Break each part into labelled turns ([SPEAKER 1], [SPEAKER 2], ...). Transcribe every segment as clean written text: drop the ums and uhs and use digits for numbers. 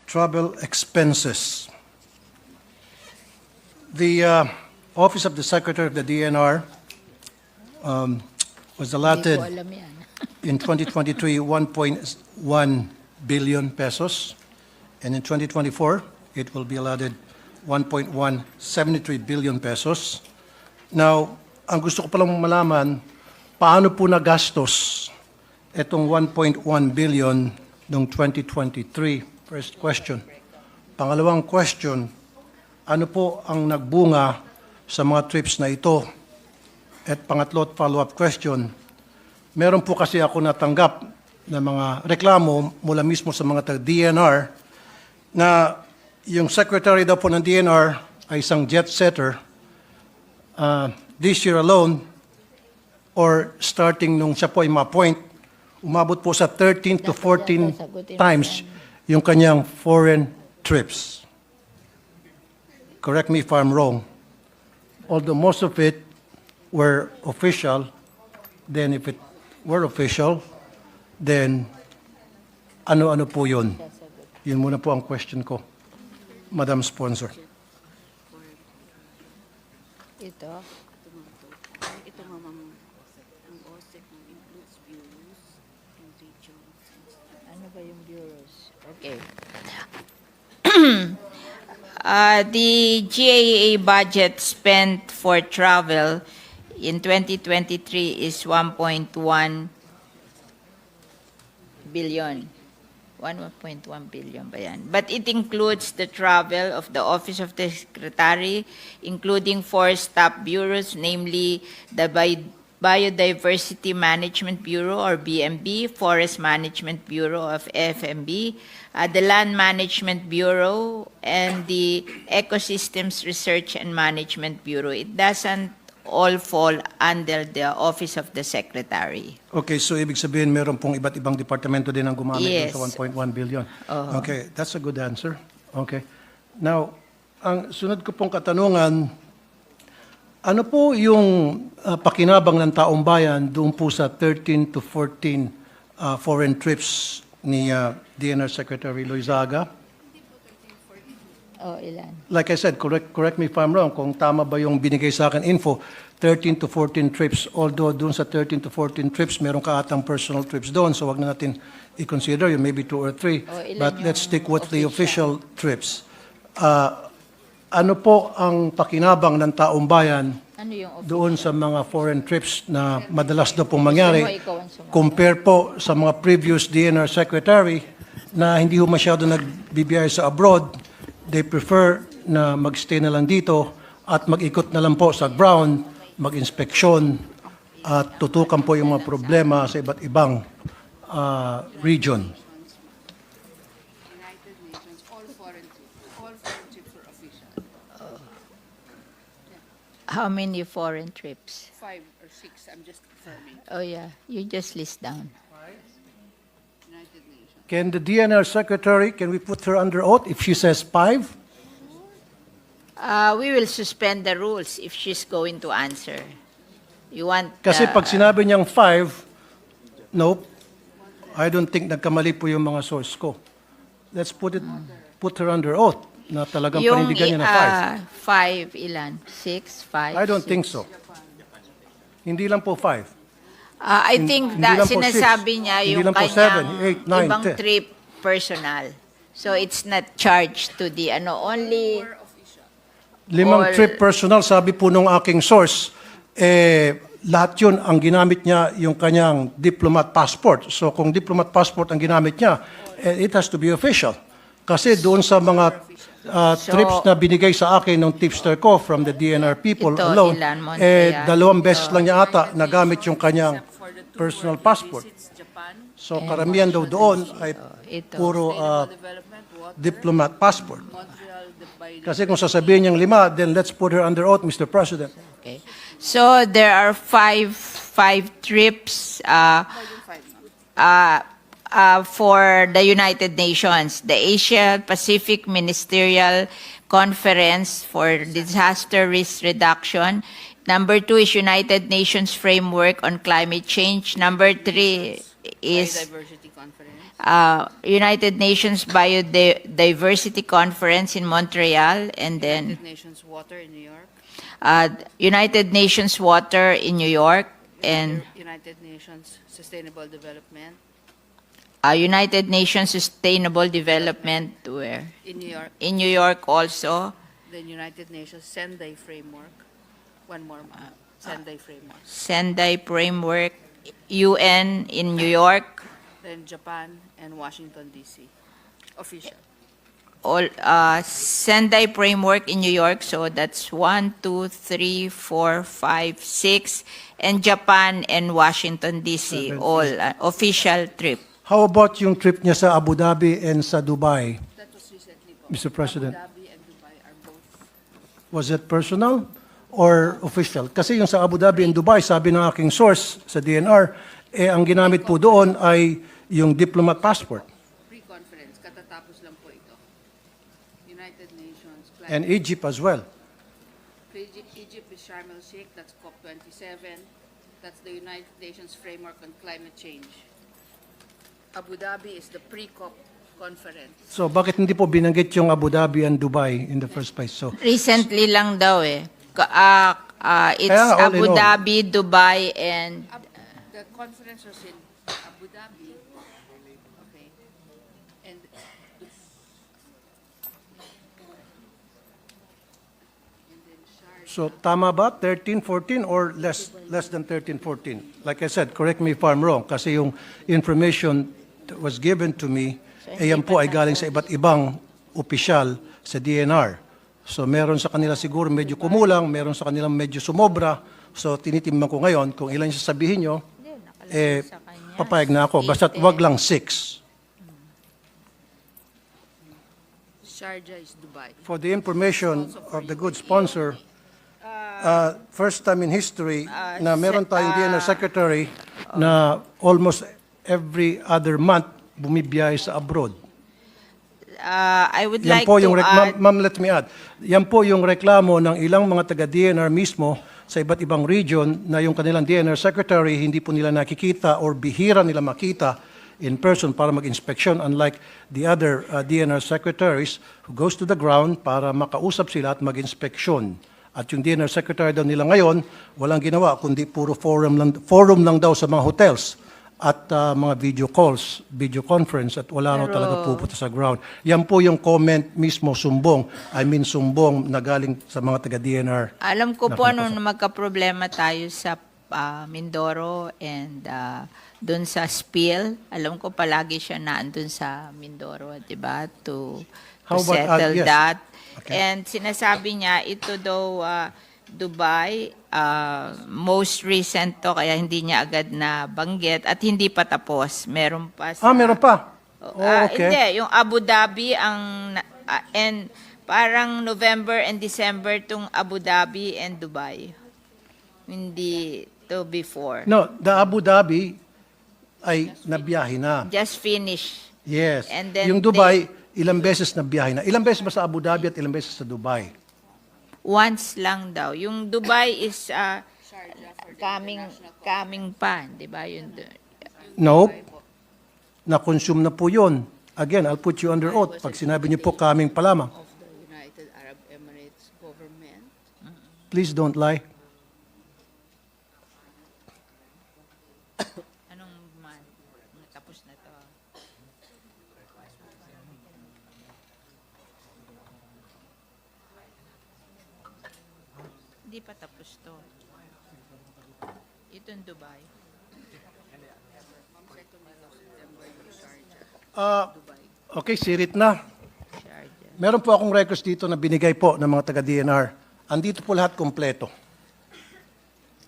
[SPEAKER 1] travel expenses. The Office of the Secretary of the DNR was allotted in 2023 1.1 billion pesos, and in 2024 it will be allotted 1.173 billion pesos. Now, ang gusto ko palang malaman, paano po nagastos itong 1.1 billion noong 2023? First question. Pangalawang question, ano po ang nagbunga sa mga trips na ito? At pangatlo at follow-up question, meron po kasi ako natanggap na mga reklamo mula mismo sa mga taga-DNR na yung secretary daw po ng DNR ay isang jet setter. This year alone, or starting nung siya po ay ma-appoint, umabot po sa 13 to 14 times yung kanyang foreign trips. Correct me if I'm wrong. Although most of it were official, then if it were official, then ano-ano po yun? Yun muna po ang question ko, Madam Sponsor.
[SPEAKER 2] Ito
[SPEAKER 3] mamang ang OSEC includes bureaus and regions.
[SPEAKER 2] ano ba yung bureaus? Okay. The GAA budget spent for travel in 2023 is 1.1 billion. 1.1 billion ba yan? But it includes the travel of the Office of the Secretary, including 4 staff bureaus, namely the Biodiversity Management Bureau or BMB, Forest Management Bureau of FMB, the Land Management Bureau, and the Ecosystems Research and Management Bureau. It doesn't all fall under the Office of the Secretary.
[SPEAKER 1] Okay, so ibig sabihin meron pong iba't ibang departamento din ang gumamit
[SPEAKER 2] Yes.
[SPEAKER 1] sa 1.1 billion. Okay, that's a good answer. Okay. Now, ang sunod ko pong katanungan, ano po yung pakinabang ng taong bayan doon po sa 13 to 14 foreign trips ni DNR Secretary Loizaga?
[SPEAKER 2] Oh, ilan?
[SPEAKER 1] Like I said, correct me if I'm wrong, kung tama ba yung binigay sa akin info, 13 to 14 trips. Although doon sa 13 to 14 trips, meron ka atang personal trips doon, so wag na natin i-consider yun, maybe 2 or 3. But let's stick with the official trips. Ano po ang pakinabang ng taong bayan
[SPEAKER 2] Ano yung
[SPEAKER 1] doon sa mga foreign trips na madalas daw pong mangyari compare po sa mga previous DNR Secretary na hindi ho masyado nagbibiyahe sa abroad? They prefer na magstay na lang dito at mag-ikot na lang po sa ground, mag-inspeksyon at tutukan po yung mga problema sa iba't ibang region.
[SPEAKER 3] United Nations, all foreign trips were official.
[SPEAKER 2] How many foreign trips?
[SPEAKER 3] 5 or 6, I'm just confirming.
[SPEAKER 2] Oh yeah, you just list down.
[SPEAKER 3] United Nations.
[SPEAKER 1] Can the DNR Secretary, can we put her under oath if she says 5?
[SPEAKER 2] We will suspend the rules if she's going to answer. You want?
[SPEAKER 1] Kasi pag sinabi niyang 5, nope, I don't think nagkamali po yung mga source ko. Let's put her under oath na talagang panindigan niya na
[SPEAKER 2] 5 ilan? 6, 5?
[SPEAKER 1] I don't think so. Hindi lang po 5.
[SPEAKER 2] I think
[SPEAKER 1] Hindi lang po
[SPEAKER 2] sinasabi
[SPEAKER 1] 6.
[SPEAKER 2] niya
[SPEAKER 1] Hindi
[SPEAKER 2] yung
[SPEAKER 1] lang po
[SPEAKER 2] kanyang
[SPEAKER 1] 7, 8, 9,
[SPEAKER 2] ibang
[SPEAKER 1] 10.
[SPEAKER 2] trip personal. So it's not charged to the only
[SPEAKER 1] 5
[SPEAKER 2] all-
[SPEAKER 1] trip personal, sabi po nung aking source, lahat yun ang ginamit niya yung kanyang diplomat passport. So kung diplomat passport ang ginamit niya, it has to be official. Kasi doon sa mga trips na binigay sa akin ng tipster ko from the DNR people
[SPEAKER 2] Ito,
[SPEAKER 1] alone,
[SPEAKER 2] ilan, Montreal,
[SPEAKER 1] 2 beses lang niya ata nagamit yung kanyang personal passport.
[SPEAKER 3] Japan,
[SPEAKER 1] So karamihan daw doon ay
[SPEAKER 2] ito.
[SPEAKER 1] puro
[SPEAKER 3] development, water,
[SPEAKER 1] diplomat passport.
[SPEAKER 3] Montreal, the
[SPEAKER 1] Kasi kung sasabihin niyang 5, then let's put her under oath, Mr. President.
[SPEAKER 2] Okay. So there are five trips for the United Nations, the Asia Pacific Ministerial Conference for Disaster Risk Reduction. Number 2 is United Nations Framework on Climate Change. Number 3 is
[SPEAKER 3] Biodiversity Conference.
[SPEAKER 2] United Nations Biodiversity Conference in Montreal, and then
[SPEAKER 3] United Nations Water in New York,
[SPEAKER 2] United Nations Water in New York, and
[SPEAKER 3] United Nations Sustainable Development
[SPEAKER 2] United Nations Sustainable Development, where?
[SPEAKER 3] in New York,
[SPEAKER 2] In New York also,
[SPEAKER 3] then United Nations Sendai Framework, one more Sendai Framework,
[SPEAKER 2] Sendai Framework, UN in New York,
[SPEAKER 3] then Japan and Washington, D.C. Official.
[SPEAKER 2] all Sendai Framework in New York, so that's 1, 2, 3, 4, 5, 6, and Japan and Washington D.C.
[SPEAKER 1] Seven.
[SPEAKER 2] all official trip.
[SPEAKER 1] How about yung trip niya sa Abu Dhabi and sa Dubai?
[SPEAKER 3] That was recently po.
[SPEAKER 1] Mr. President.
[SPEAKER 3] Abu Dhabi and Dubai are both.
[SPEAKER 1] Was it personal or official? Kasi yung sa Abu Dhabi and Dubai, sabi ng aking source sa DNR, ang ginamit po doon ay yung diplomat passport.
[SPEAKER 3] Pre-conference, katatapos lang po ito. United Nations
[SPEAKER 1] And
[SPEAKER 3] Climate
[SPEAKER 1] Egypt as well.
[SPEAKER 3] Egypt is Sharm el-Sheikh, that's COP27. That's the United Nations Framework on Climate Change. Abu Dhabi is the pre-COP conference.
[SPEAKER 1] So bakit hindi po binanggit yung Abu Dhabi and Dubai in the first place? So
[SPEAKER 2] Recently lang daw eh. It's
[SPEAKER 1] Kaya nga, all
[SPEAKER 2] Abu
[SPEAKER 1] in all.
[SPEAKER 2] Dhabi, Dubai, and
[SPEAKER 3] The conference was in Abu Dhabi. Okay. And then Sharjah.
[SPEAKER 1] so tama ba 13, 14 or less than 13, 14? Like I said, correct me if I'm wrong kasi yung information that was given to me yan po ay galing sa iba't ibang opisyal sa DNR. So meron sa kanila siguro medyo kumulang, meron sa kanila medyo sumobra. So tinitimbang ko ngayon kung ilan yung sasabihin nyo, papayag na ako. Basta't wag lang 6.
[SPEAKER 3] Sharjah is Dubai.
[SPEAKER 1] For the information of the good sponsor, first time in history na meron tayong DNR secretary na almost every other month bumibiyahe sa abroad.
[SPEAKER 2] I would
[SPEAKER 1] Yan
[SPEAKER 2] like
[SPEAKER 1] po
[SPEAKER 2] to
[SPEAKER 1] yung
[SPEAKER 2] add,
[SPEAKER 1] ma'am, let me add. Yan po yung reklamo ng ilang mga taga-DNR mismo sa iba't ibang region na yung kanilang DNR secretary hindi po nila nakikita or bihira nila makita in person para mag-inspeksyon, unlike the other DNR secretaries who goes to the ground para makausap sila at mag-inspeksyon. At yung DNR secretary daw nila ngayon, walang ginawa kundi puro forum lang daw sa mga hotels at mga video conference at wala na talaga pupunta sa ground. Yan po yung comment mismo sumbong na galing sa mga taga-DNR.
[SPEAKER 2] alam ko po ano na magka-problema tayo sa Mindoro and dun sa spill. Alam ko palagi siya naandun sa Mindoro, di ba? To
[SPEAKER 1] How about,
[SPEAKER 2] settle
[SPEAKER 1] yes.
[SPEAKER 2] that.
[SPEAKER 1] Okay.
[SPEAKER 2] And sinasabi niya, ito daw Dubai, most recent to, kaya hindi niya agad na banggit at hindi pa tapos. Meron pa sa...
[SPEAKER 1] Meron pa? Okay.
[SPEAKER 2] Hindi, yung Abu Dhabi and parang November and December tong Abu Dhabi and Dubai. Hindi to before.
[SPEAKER 1] No, the Abu Dhabi ay nabiyahe na.
[SPEAKER 2] Just finish.
[SPEAKER 1] Yes.
[SPEAKER 2] And then
[SPEAKER 1] Yung Dubai, ilang beses nabiyahe na. Ilang beses ba sa Abu Dhabi at ilang beses sa Dubai?
[SPEAKER 2] Once lang daw. Yung Dubai is
[SPEAKER 3] Sharjah for the
[SPEAKER 2] coming pa, di ba? Yun
[SPEAKER 1] Nope. Na-consume na po yun. Again, I'll put you under oath. Pag sinabi niyo po coming pa lamang,
[SPEAKER 3] of the United Arab Emirates government.
[SPEAKER 1] please don't lie.
[SPEAKER 2] Anong month? Tapos na to. Hindi pa tapos to. Itong Dubai.
[SPEAKER 1] Okay, sirit na.
[SPEAKER 2] Sharjah.
[SPEAKER 1] Meron po akong records dito na binigay po ng mga taga-DNR. Andito po lahat kompleto.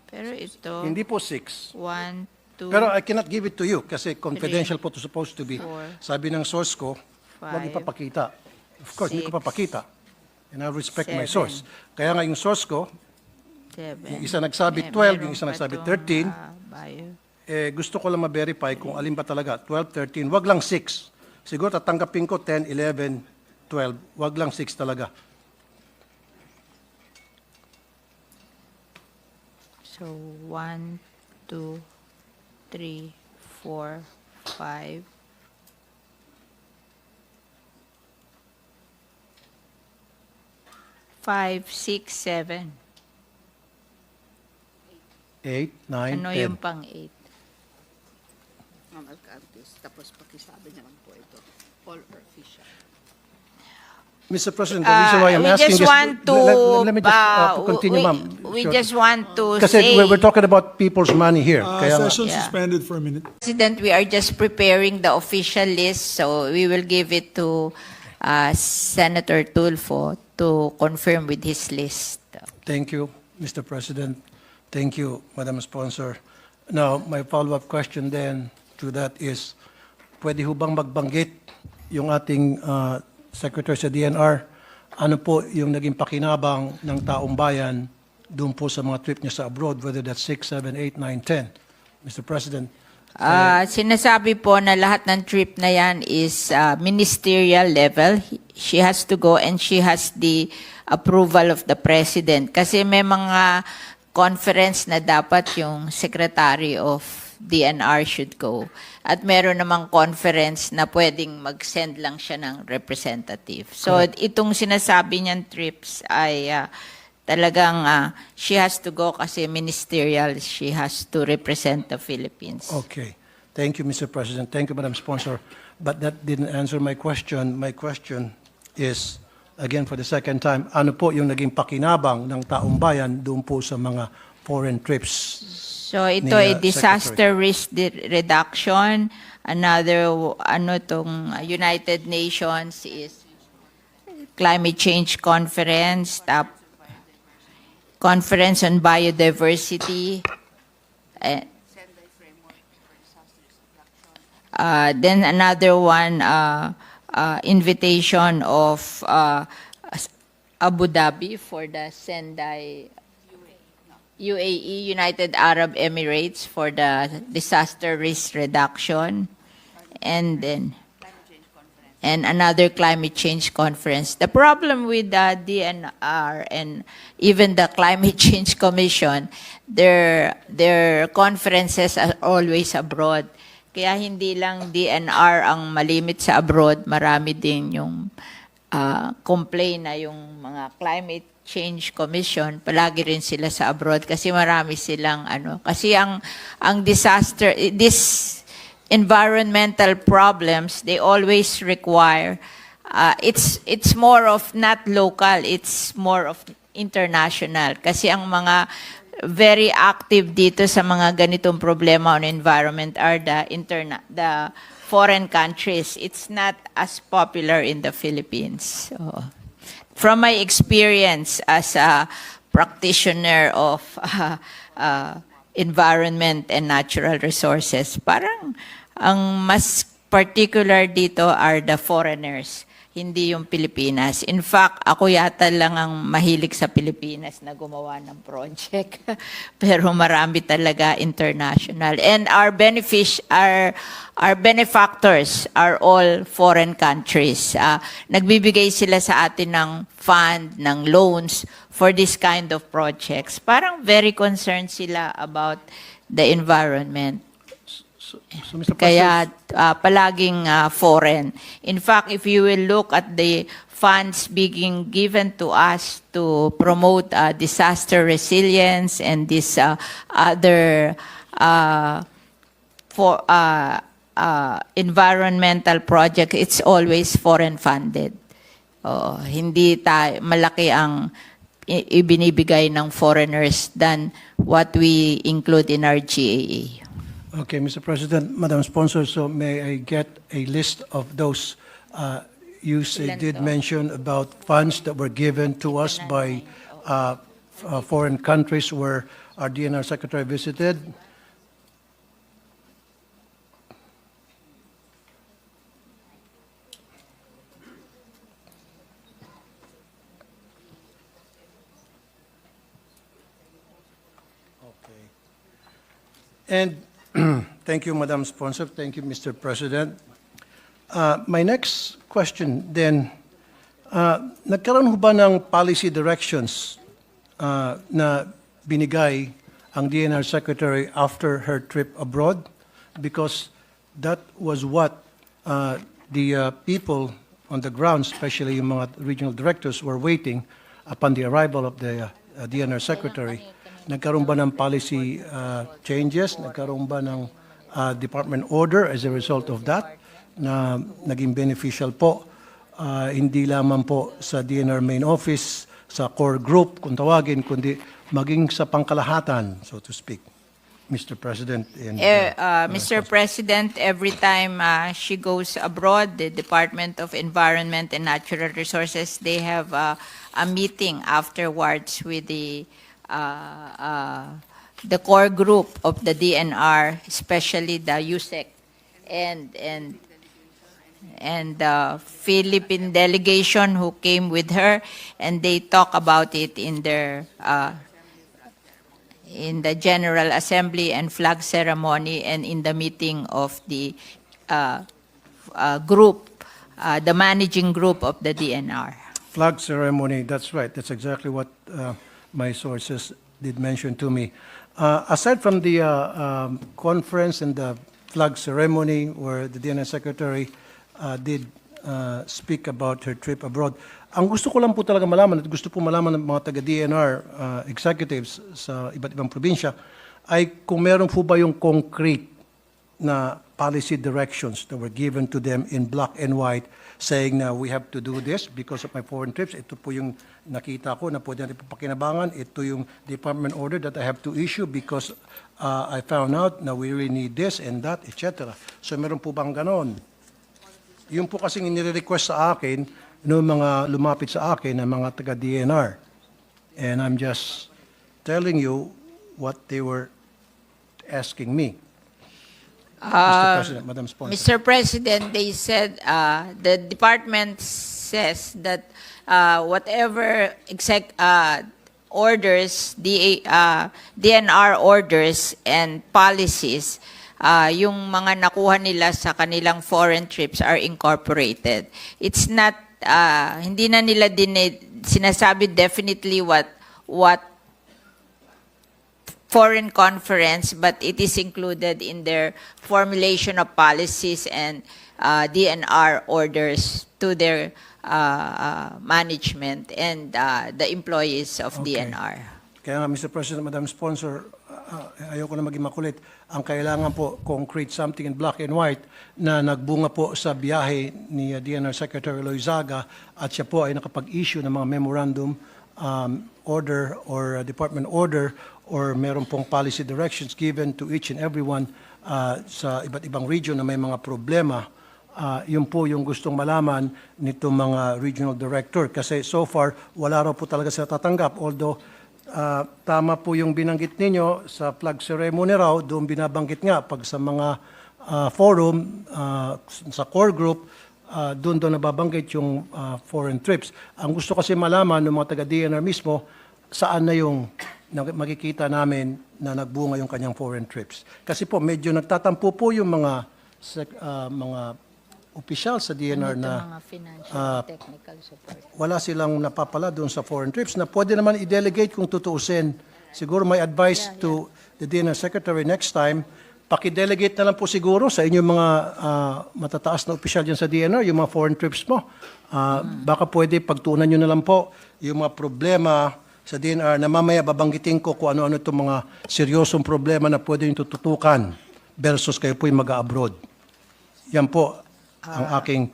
[SPEAKER 2] Pero ito,
[SPEAKER 1] Hindi po 6.
[SPEAKER 2] 1, 2,
[SPEAKER 1] Pero I cannot give it to you kasi confidential po to supposed to be.
[SPEAKER 2] Four.
[SPEAKER 1] Sabi ng source ko, huwag
[SPEAKER 2] Five.
[SPEAKER 1] ipapakita. Of course, hindi ko
[SPEAKER 2] Six.
[SPEAKER 1] papakita. And I respect my
[SPEAKER 2] Seven.
[SPEAKER 1] source. Kaya nga yung source ko,
[SPEAKER 2] 7.
[SPEAKER 1] yung isa nagsabi 12, yung isa nagsabi 13. Gusto ko lang ma-verify kung alin ba talaga, 12, 13, wag lang 6. Siguro tatanggapin ko 10, 11, 12, wag lang 6 talaga.
[SPEAKER 2] So, 1, 2, 3, 4, 5, 5, 6, 7.
[SPEAKER 1] 8, 9,
[SPEAKER 2] Ano
[SPEAKER 1] 10.
[SPEAKER 2] yung pang-8?
[SPEAKER 3] Ma'am Alcantis, tapos pakisabi na lang po ito. All are official.
[SPEAKER 1] Mr. President, the reason why I'm asking this, let me just continue, ma'am.
[SPEAKER 2] We
[SPEAKER 1] Sure.
[SPEAKER 2] just want to
[SPEAKER 1] Kasi
[SPEAKER 2] say,
[SPEAKER 1] we're talking about people's money here. Kaya nga-
[SPEAKER 4] Session
[SPEAKER 2] Yeah.
[SPEAKER 4] suspended for a minute.
[SPEAKER 2] President, we are just preparing the official list, so we will give it to Senator Tulfo to confirm with his list.
[SPEAKER 1] Thank you, Mr. President. Thank you, Madam Sponsor. Now, my follow-up question then to that is, pwede ho bang magbanggit yung ating Secretary sa DNR, ano po yung naging pakinabang ng taong bayan doon po sa mga trip niya sa abroad, whether that's 6, 7, 8, 9, 10. Mr. President,
[SPEAKER 2] Sinasabi po na lahat ng trip na yan is ministerial level. She has to go and she has the approval of the President. Kasi may mga conference na dapat yung Secretary of DNR should go. At meron namang conference na pwedeng mag-send lang siya ng representative. So itong sinasabi niyang trips ay talagang she has to go kasi ministerial, she has to represent the Philippines.
[SPEAKER 1] okay. Thank you, Mr. President. Thank you, Madam Sponsor. But that didn't answer my question. My question is, again for the second time, ano po yung naging pakinabang ng taong bayan doon po sa mga foreign trips?
[SPEAKER 2] So ito
[SPEAKER 1] ni,
[SPEAKER 2] ay disaster risk reduction. Another, United Nations is climate change conference, conference on biodiversity. Then another one, invitation of Abu Dhabi for the Sendai UAE, United Arab Emirates, for the disaster risk reduction, and then another climate change conference. The problem with the DNR and even the Climate Change Commission, their conferences are always abroad. Kaya hindi lang DNR ang malimit sa abroad, marami din yung complain na yung mga Climate Change Commission, palagi rin sila sa abroad kasi marami silang kasi ang disaster, this environmental problems, they always require, it's more of not local, it's more of international. Kasi ang mga very active dito sa mga ganitong problema on environment are the foreign countries. It's not as popular in the Philippines. So, from my experience as a practitioner of environment and natural resources, parang ang mas particular dito are the foreigners, hindi yung Pilipinas. In fact, ako yata lang ang mahilig sa Pilipinas na gumawa ng project. Pero marami talaga international. And our benefactors are all foreign countries. Nagbibigay sila sa atin ng fund, ng loans for this kind of projects. Parang very concerned sila about the environment.
[SPEAKER 1] So, Mr. President,
[SPEAKER 2] Kaya palaging foreign. In fact, if you will look at the funds being given to us to promote disaster resilience and this other environmental project, it's always foreign funded. Hindi malaki ang ibinibigay ng foreigners than what we include in our GAA.
[SPEAKER 1] okay, Mr. President, Madam Sponsor, so may I get a list of those you did mention about funds that were given to us by foreign countries where our DNR Secretary visited? Okay. And thank you, Madam Sponsor. Thank you, Mr. President. My next question then, nagkaroon ho ba ng policy directions na binigay ang DNR Secretary after her trip abroad? Because that was what the people on the ground, especially yung mga regional directors, were waiting. upon the arrival of the DNR Secretary, nagkaroon ba ng policy changes? Nagkaroon ba ng department order as a result of that na naging beneficial po, hindi lamang po sa DNR main office, sa core group kung tawagin, kundi maging sa pangkalahatan, so to speak, Mr. President?
[SPEAKER 2] Mr. President, every time she goes abroad, the Department of Environment and Natural Resources, they have a meeting afterwards with the core group of the DNR, especially the USEC and the Philippine delegation who came with her, and they talk about it in their in the General Assembly and flag ceremony and in the meeting of the group, the managing group of the DNR.
[SPEAKER 1] Flag ceremony, that's right. That's exactly what my sources did mention to me. Aside from the conference and the flag ceremony where the DNR Secretary did speak about her trip abroad, ang gusto ko lang po talaga malaman at gusto po malaman ng mga taga-DNR executives sa iba't ibang probinsya ay kung meron po ba yung concrete na policy directions that were given to them in black and white saying na we have to do this because of my foreign trips. Ito po yung nakita ko na pwede natin papakinabangan. Ito yung department order that I have to issue because I found out na we really need this and that, etc. So meron po bang ganon? Yung po kasing inire-request sa akin noong mga lumapit sa akin ng mga taga-DNR. And I'm just telling you what they were asking me. Mr. President, Madam Sponsor.
[SPEAKER 2] Mr. President, they said, the department says that whatever orders, DNR orders and policies, yung mga nakuha nila sa kanilang foreign trips are incorporated. It's not, hindi na nila sinasabi definitely what foreign conference, but it is included in their formulation of policies and DNR orders to their management and the employees of DNR.
[SPEAKER 1] Kaya nga, Mr. President, Madam Sponsor, ayoko na maging makulit. Ang kailangan po, concrete, something in black and white, na nagbunga po sa biyahe ni DNR Secretary Loizaga at siya po ay nakapag-issue ng mga memorandum order or department order or meron pong policy directions given to each and everyone sa iba't ibang region na may mga problema. Yun po yung gustong malaman nito mga regional director. Kasi so far, wala raw po talaga sila tatanggap. Although, tama po yung binanggit ninyo sa flag ceremony raw, doon binabanggit nga pag sa mga forum, sa core group, doon nababanggit yung foreign trips. Ang gusto kasi malaman ng mga taga-DNR mismo, saan na yung makikita namin na nagbunga yung kanyang foreign trips. Kasi po medyo nagtatampo po yung mga opisyal sa DNR na
[SPEAKER 2] mga financial technical support.
[SPEAKER 1] Wala silang napapala doon sa foreign trips na pwede naman i-delegate kung tutuusin. Siguro may advice to the DNR Secretary next time, paki-delegate na lang po siguro sa inyong mga matataas na opisyal dyan sa DNR, yung mga foreign trips mo. Baka pwede pagtuunan nyo na lang po yung mga problema sa DNR na mamaya babanggitin ko kung ano-ano itong mga seryosong problema na pwede nyo tututukan versus kayo po yung mag-abroad. Yan po ang aking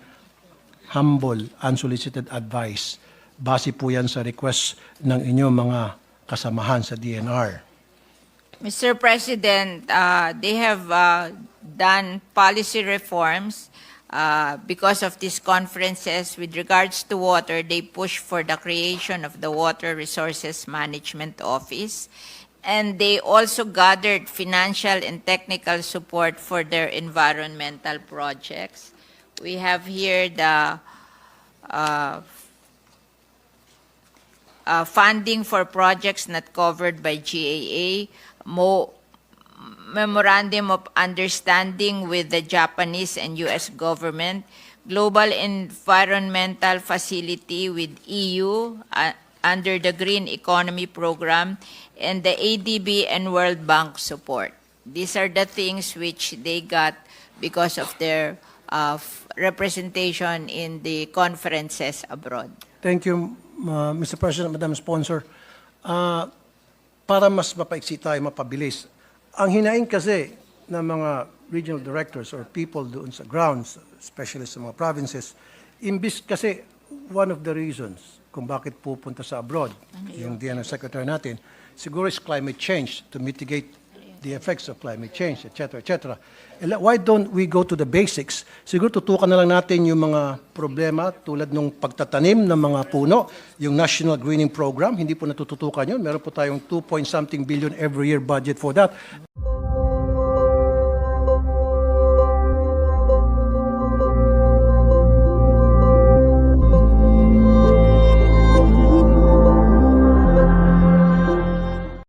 [SPEAKER 1] humble, unsolicited advice. Base po yan sa request ng inyong mga kasamahan sa DNR.
[SPEAKER 2] Mr. President, they have done policy reforms because of these conferences. With regards to water, they push for the creation of the Water Resources Management Office. And they also gathered financial and technical support for their environmental projects. We have here the funding for projects not covered by GAA, Memorandum of Understanding with the Japanese and U.S. government, Global Environmental Facility with EU under the Green Economy Program, and the ADB and World Bank support. These are the things which they got because of their representation in the conferences abroad.
[SPEAKER 1] Thank you, Mr. President, Madam Sponsor, para mas mapaiksi tayo, mapabilis, ang hinaing kasi ng mga regional directors or people doon sa grounds, especially sa mga provinces, imbis kasi one of the reasons kung bakit pupunta sa abroad, yung DNR Secretary natin, siguro is climate change to mitigate the effects of climate change, etc., etc. Why don't we go to the basics? Siguro tutukan na lang natin yung mga problema tulad ng pagtatanim ng mga puno, yung National Greening Program, hindi po natututukan yun. Meron po tayong 2 point something billion every year budget for that.